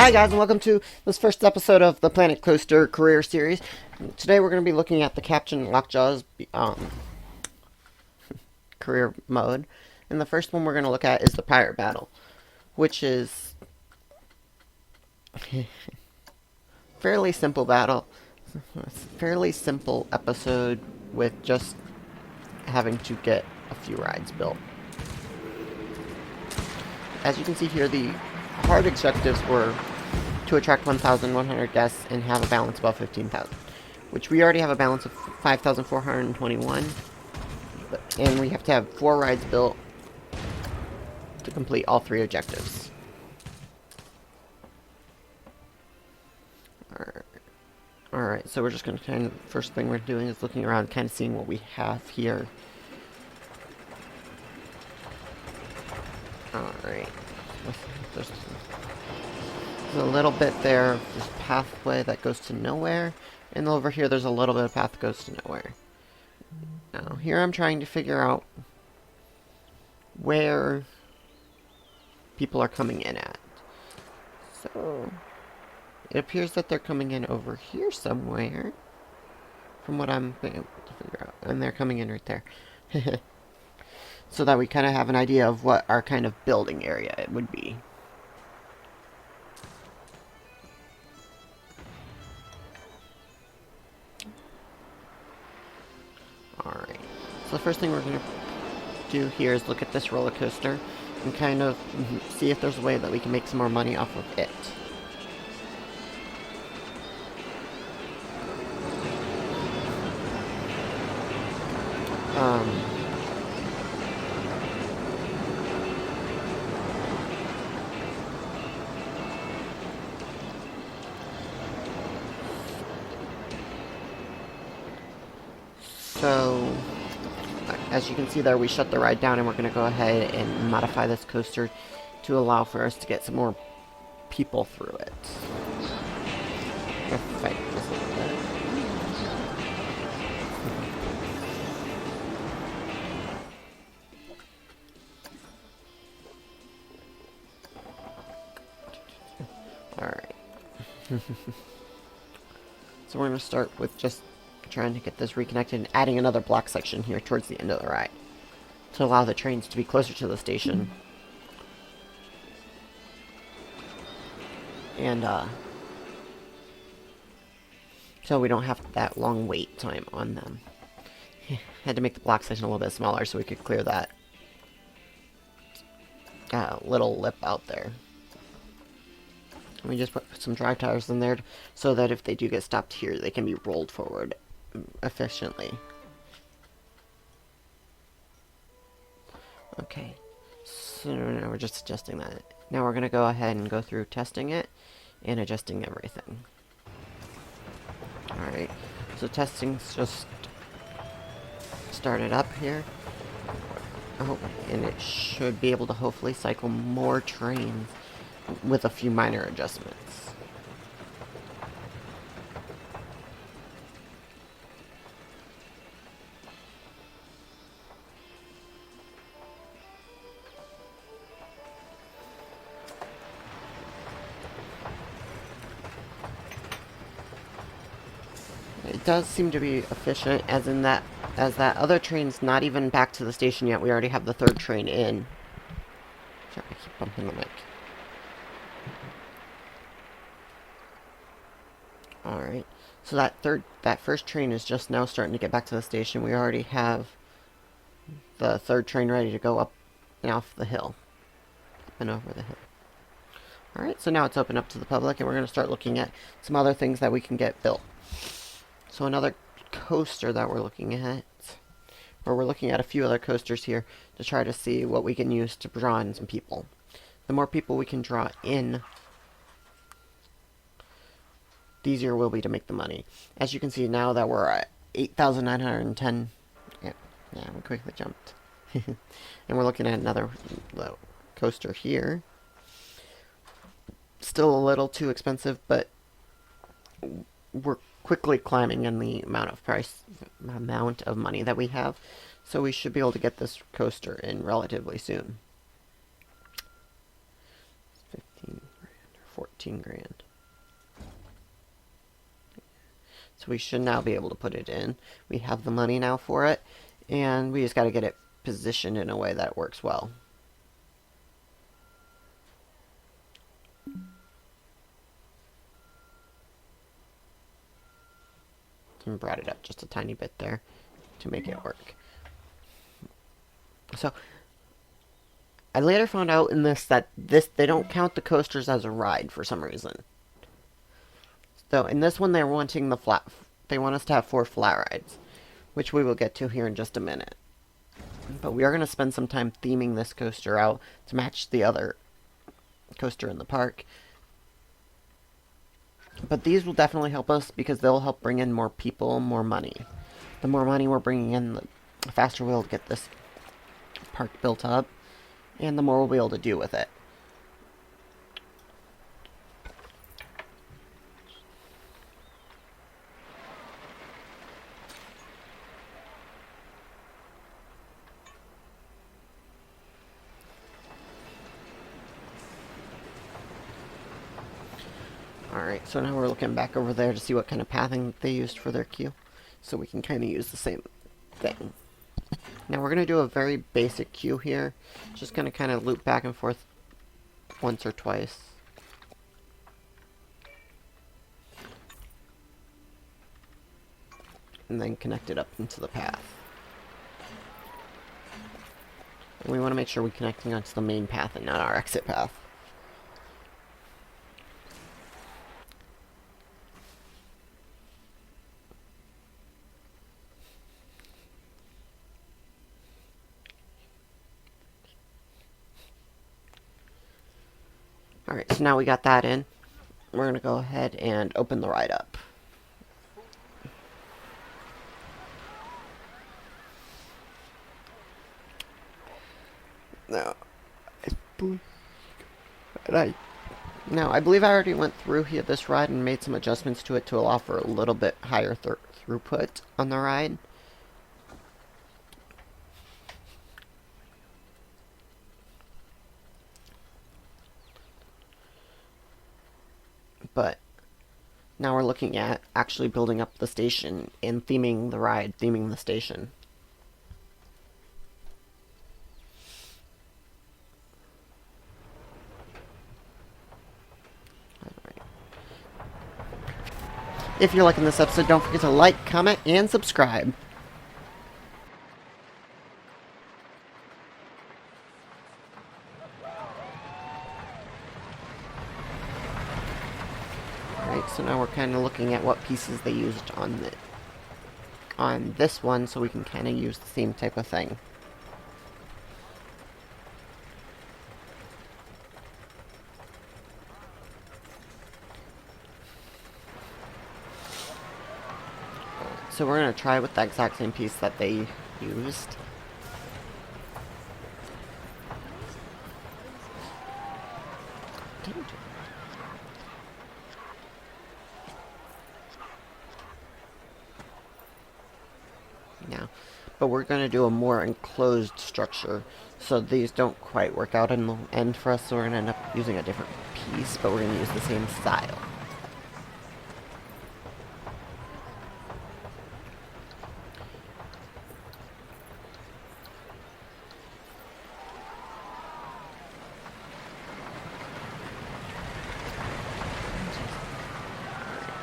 Hi guys, and welcome to this first episode of the Planet Coaster Career Series. Today we're going to be looking at the Captain Lockjaw's career mode. And the first one we're going to look at is the Pirate Battle, which is fairly simple battle. It's a fairly simple episode with just having to get a few rides built. As you can see here, the hard objectives were to attract 1,100 guests and have a balance above 15,000, which we already have a balance of 5,421, and we have to have 4 rides built to complete all 3 objectives. Alright, so we're just going to first thing we're doing is looking around, kind of seeing what we have here. Alright. There's a little bit there of this pathway that goes to nowhere, and over here there's a little bit of path that goes to nowhere. Now, here I'm trying to figure out where people are coming in at. So, it appears that they're coming in over here somewhere, from what I'm able to figure out. And they're coming in right there. So that we kind of have an idea of what our kind of building area it would be. Alright, so the first thing we're going to do here is look at this roller coaster and kind of see if there's a way that we can make some more money off of it. So, as you can see there, we shut the ride down and we're going to go ahead and modify this coaster to allow for us to get some more people through it. Fight this a little bit. Alright. So we're going to start with just trying to get this reconnected and adding another block section here towards the end of the ride to allow the trains to be closer to the station. And so we don't have that long wait time on them. Had to make the block section a little bit smaller so we could clear that little lip out there. And we just put some drive tires in there so that if they do get stopped here, they can be rolled forward efficiently. Okay, so now we're just adjusting that. Now we're going to go ahead and go through testing it and adjusting everything. Alright, so testing's just started up here. Oh, and it should be able to hopefully cycle more trains with a few minor adjustments. It does seem to be efficient, as that other train's not even back to the station yet. We already have the 3rd train in. Sorry, I keep bumping the mic. Alright, so that first train is just now starting to get back to the station. We already have the 3rd train ready to go up and off the hill. Up and over the hill. Alright, so now it's open up to the public, and we're going to start looking at some other things that we can get built. So another coaster that we're looking at, or we're looking at a few other coasters here to try to see what we can use to draw in some people. The more people we can draw in, the easier will be to make the money. As you can see now that we're at 8,910. Yeah, we quickly jumped. And we're looking at another coaster here. Still a little too expensive, but we're quickly climbing in the amount of money that we have, so we should be able to get this coaster in relatively soon. 15 grand or 14 grand. So we should now be able to put it in. We have the money now for it, and we just got to get it positioned in a way that works well. And brought it up just a tiny bit there to make it work. So I later found out in this that they don't count the coasters as a ride for some reason. So in this one they're wanting the flat. They want us to have 4 flat rides, which we will get to here in just a minute. But we are going to spend some time theming this coaster out to match the other coaster in the park. But these will definitely help us because they'll help bring in more people, more money. The more money we're bringing in, the faster we'll get this park built up, and the more we'll be able to do with it. Alright, so now we're looking back over there to see what kind of pathing they used for their queue. So we can kind of use the same thing. Now we're going to do a very basic queue here. Just going to kind of loop back and forth once or twice. And then connect it up into the path. And we want to make sure we're connecting onto the main path and not our exit path. Alright, so now we got that in. We're going to go ahead and open the ride up. Now, I believe I already went through here this ride and made some adjustments to it to allow for a little bit higher throughput on the ride. But now we're looking at actually building up the station and theming the ride, theming the station. Alright. If you're liking this episode, don't forget to like, comment, and subscribe. So now we're kind of looking at what pieces they used on this one, so we can kind of use the same type of thing. So we're going to try with the exact same piece that they used. Now, but we're going to do a more enclosed structure, so these don't quite work out in the end for us, so we're going to end up using a different piece, but we're going to use the same style.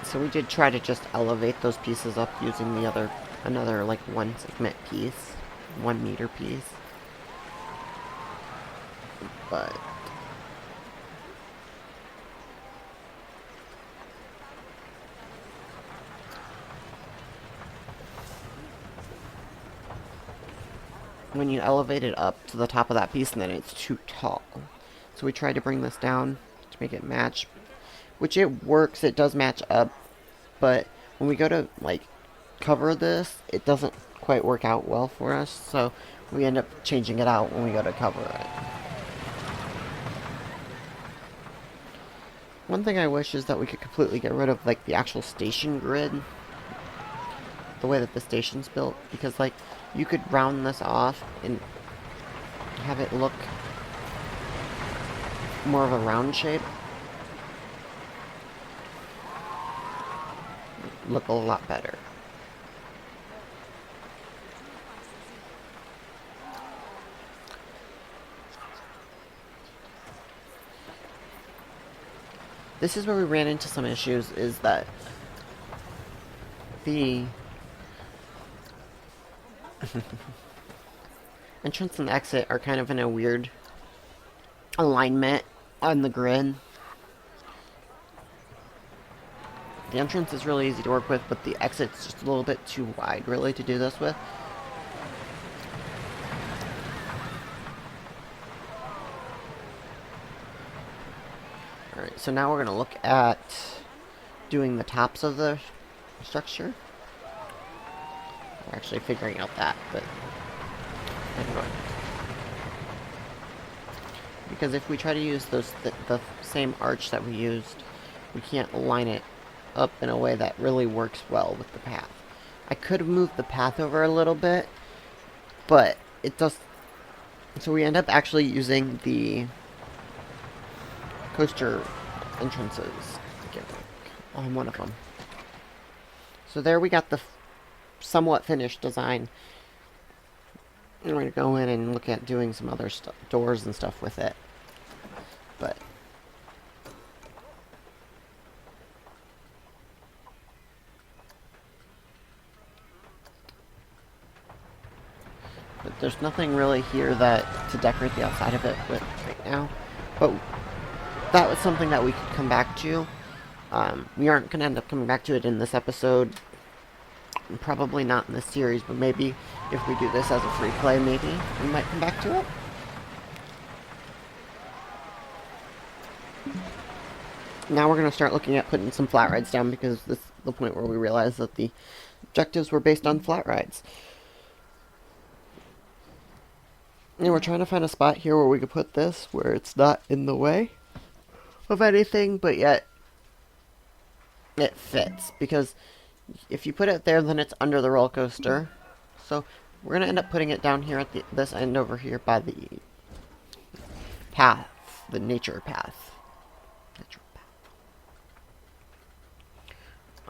So we did try to just elevate those pieces up using the another like 1 segment piece, 1 meter piece. But when you elevate it up to the top of that piece, then it's too tall. So we tried to bring this down to make it match, which it works, it does match up, but when we go to like cover this, it doesn't quite work out well for us, so we end up changing it out when we go to cover it. One thing I wish is that we could completely get rid of like the actual station grid, the way that the station's built, because like you could round this off and have it look more of a round shape. look a lot better. This is where we ran into some issues, is that the entrance and exit are kind of in a weird alignment on the grid. The entrance is really easy to work with, but the exit's just a little bit too wide, really, to do this with. Alright, so now we're going to look at doing the tops of the structure. We're actually figuring out that, but anyway. Because if we try to use the same arch that we used, we can't line it up in a way that really works well with the path. I could have moved the path over a little bit, but it does. So we end up actually using the coaster entrances on one of them. So there we got the somewhat finished design. And we're going to go in and look at doing some other doors and stuff with it. But there's nothing really here that to decorate the outside of it with right now. But that was something that we could come back to. We aren't going to end up coming back to it in this episode. Probably not in this series, but maybe if we do this as a free play, maybe we might come back to it. Now we're going to start looking at putting some flat rides down, because this is the point where we realize that the objectives were based on flat rides. And we're trying to find a spot here where we could put this, where it's not in the way of anything, but yet it fits. Because if you put it there, then it's under the roller coaster. So we're going to end up putting it down here at this end over here by the path, the nature path.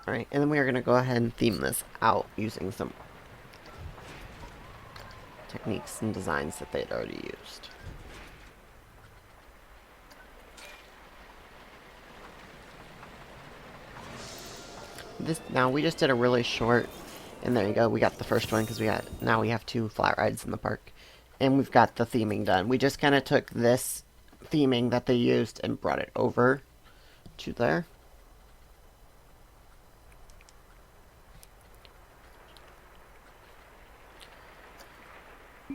Alright, and then we are going to go ahead and theme this out using some techniques and designs that they had already used. Now we just did a really short, and there you go, we got the first one, because now we have 2 flat rides in the park, and we've got the theming done. We just kind of took this theming that they used and brought it over to there.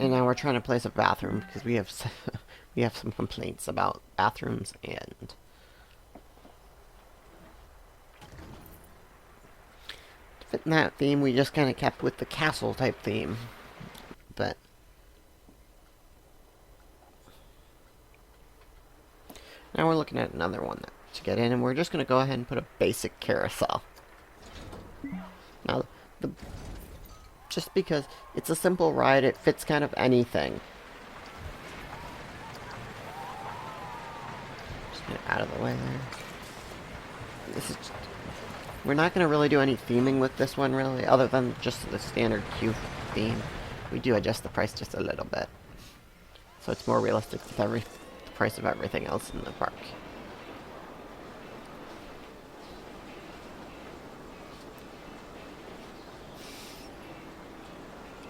And now we're trying to place a bathroom, because we have we have some complaints about bathrooms, and to fit in that theme, we just kind of kept with the castle type theme. But now we're looking at another one to get in, and we're just going to go ahead and put a basic carousel. Now, just because it's a simple ride, it fits kind of anything. Just get it out of the way there. We're not going to really do any theming with this one, really, other than just the standard queue theme. We do adjust the price just a little bit, so it's more realistic with the price of everything else in the park.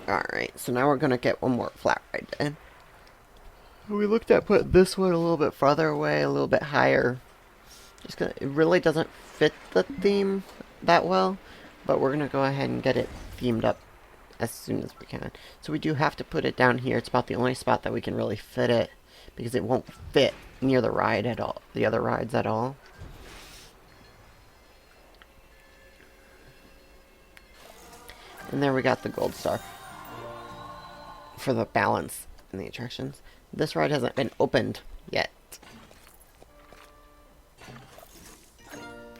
Alright, so now we're going to get one more flat ride in. We looked at putting this one a little bit farther away, a little bit higher. It really doesn't fit the theme that well, but we're going to go ahead and get it themed up as soon as we can. So we do have to put it down here. It's about the only spot that we can really fit it, because it won't fit near the ride at all, the other rides at all. And there we got the gold star for the balance in the attractions. This ride hasn't been opened yet.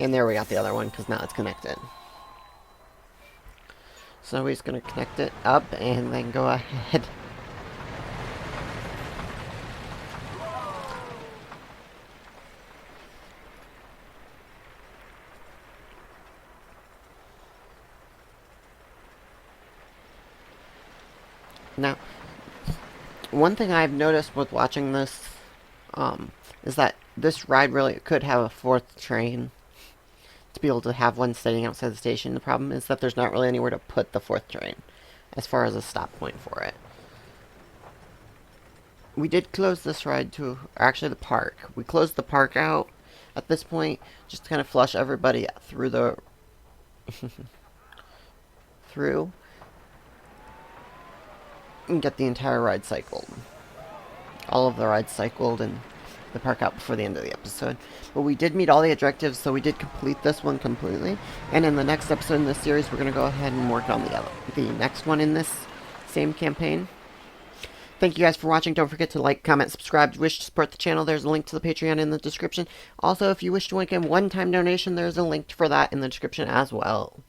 And there we got the other one, because now it's connected. So we're just going to connect it up and then go ahead. Now, one thing I've noticed with watching this is that this ride really could have a fourth train to be able to have one sitting outside the station. The problem is that there's not really anywhere to put the fourth train as far as a stop point for it. We did close this ride to, actually the park. We closed the park out at this point just to kind of flush everybody through the through and get the entire ride cycled. All of the rides cycled and the park out before the end of the episode. But we did meet all the objectives, so we did complete this one completely. And in the next episode in this series, we're going to go ahead and work on the next one in this same campaign. Thank you guys for watching. Don't forget to like, comment, subscribe. If you wish to support the channel, there's a link to the Patreon in the description. Also, if you wish to make a one-time donation, there's a link for that in the description as well.